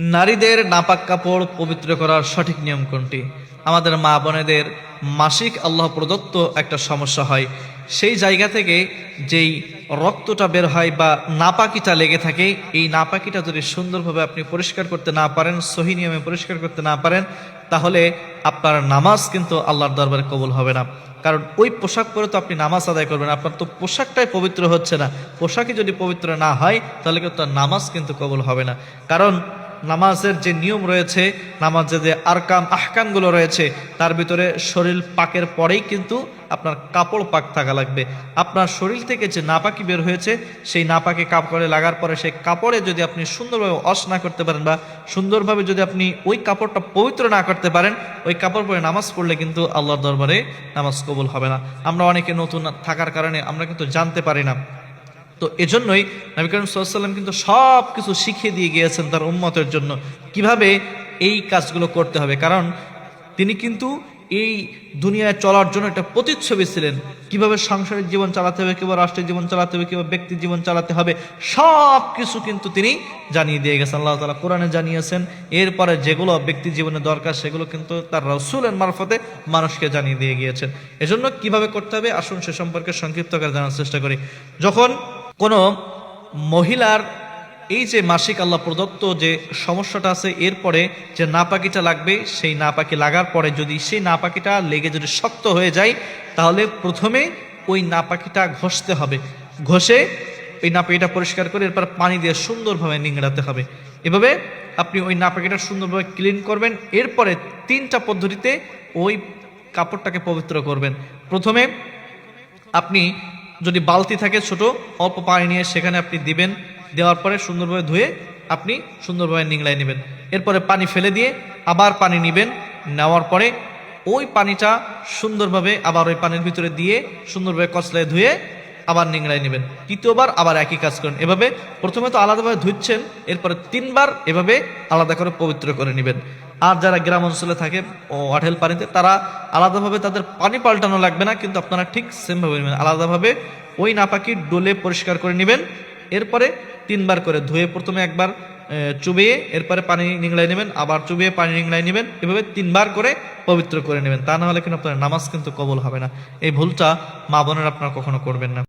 নারীদের নাপাক কাপড় পবিত্র করার সঠিক নিয়ম কোনটি? আমাদের মা বোনেদের মাসিক আল্লাহ প্রদত্ত একটা সমস্যা হয়, সেই জায়গা থেকে যেই রক্তটা বের হয় বা নাপাকিটা লেগে থাকে, এই নাপাকিটা যদি সুন্দরভাবে আপনি পরিষ্কার করতে না পারেন, সহি নিয়মে পরিষ্কার করতে না পারেন, তাহলে আপনার নামাজ কিন্তু আল্লাহর দরবারে কবুল হবে না। কারণ ওই পোশাক পরে তো আপনি নামাজ আদায় করবেন, আপনার তো পোশাকটাই পবিত্র হচ্ছে না। পোশাকই যদি পবিত্র না হয় তাহলে কিন্তু নামাজ কিন্তু কবুল হবে না। কারণ নামাজের যে নিয়ম রয়েছে, নামাজের যে আরকাম আহকামগুলো রয়েছে, তার ভিতরে শরীর পাকের পরেই কিন্তু আপনার কাপড় পাক থাকা লাগবে। আপনার শরীর থেকে যে নাপাকি বের হয়েছে, সেই নাপাকি কাপড়ে লাগার পরে সেই কাপড়ে যদি আপনি সুন্দরভাবে ওয়াশ না করতে পারেন বা সুন্দরভাবে যদি আপনি ওই কাপড়টা পবিত্র না করতে পারেন, ওই কাপড় পরে নামাজ পড়লে কিন্তু আল্লাহর দরবারে নামাজ কবুল হবে না। আমরা অনেকে নতুন থাকার কারণে আমরা কিন্তু জানতে পারি না। তো এজন্যই নবী করিম সাল্লাল্লাহু আলাইহি ওয়াসাল্লাম কিন্তু সব কিছু শিখিয়ে দিয়ে গিয়েছেন তার উম্মতের জন্য কিভাবে এই কাজগুলো করতে হবে। কারণ তিনি কিন্তু এই দুনিয়ায় চলার জন্য একটা প্রতিচ্ছবি ছিলেন, কিভাবে সাংসারিক জীবন চালাতে হবে, কিভাবে রাষ্ট্রের জীবন চালাতে হবে, কিভাবে ব্যক্তির জীবন চালাতে হবে, সব কিছু কিন্তু তিনি জানিয়ে দিয়ে গেছেন। আল্লাহ তাআলা কোরআনে জানিয়েছেন, এরপরে যেগুলো ব্যক্তি জীবনে দরকার সেগুলো কিন্তু তার রাসূলের মারফতে মানুষকে জানিয়ে দিয়ে গিয়েছেন। এজন্য কিভাবে করতে হবে আসুন সে সম্পর্কে সংক্ষিপ্ত করে জানার চেষ্টা করি। যখন কোনো মহিলার এই যে মাসিক আল্লাহ প্রদত্ত যে সমস্যাটা আছে, এরপরে যে নাপাকিটা লাগবে, সেই নাপাকি লাগার পরে যদি সেই নাপাকিটা লেগে যদি শক্ত হয়ে যায়, তাহলে প্রথমে ওই নাপাকিটা ঘষতে হবে। ঘষে ওই নাপাকিটা পরিষ্কার করে এরপর পানি দিয়ে সুন্দরভাবে নিংড়াতে হবে। এভাবে আপনি ওই নাপাকিটা সুন্দরভাবে ক্লিন করবেন। এরপরে 3টা পদ্ধতিতে ওই কাপড়টাকে পবিত্র করবেন। প্রথমে আপনি যদি বালতি থাকে ছোট, অল্প পানি নিয়ে সেখানে আপনি দিবেন। দেওয়ার পরে সুন্দরভাবে ধুয়ে আপনি সুন্দরভাবে নিংড়াই নেবেন। এরপরে পানি ফেলে দিয়ে আবার পানি নেবেন। নেওয়ার পরে ওই পানিটা সুন্দরভাবে আবার ওই পানির ভিতরে দিয়ে সুন্দরভাবে কচলায় ধুয়ে আবার নিংড়াই নেবেন। তৃতীয়বার আবার একই কাজ করেন। এভাবে প্রথমে তো আলাদাভাবে ধুচ্ছেন, এরপরে 3বার এভাবে আলাদা করে পবিত্র করে নেবেন। আর যারা গ্রাম অঞ্চলে থাকে ও আঠেল পানিতে, তারা আলাদাভাবে তাদের পানি পাল্টানো লাগবে না, কিন্তু আপনারা ঠিক সেমভাবে নেবেন। আলাদাভাবে ওই নাপাকি ডোলে পরিষ্কার করে নেবেন। এরপরে 3বার করে ধুয়ে প্রথমে একবার চুবিয়ে এরপরে পানি নিংড়াই নেবেন, আবার চুবিয়ে পানি নিংড়াই নেবেন। এভাবে 3বার করে পবিত্র করে নেবেন। তা না হলে কিন্তু আপনার নামাজ কিন্তু কবুল হবে না। এই ভুলটা মা বোনেরা আপনারা কখনো করবেন না।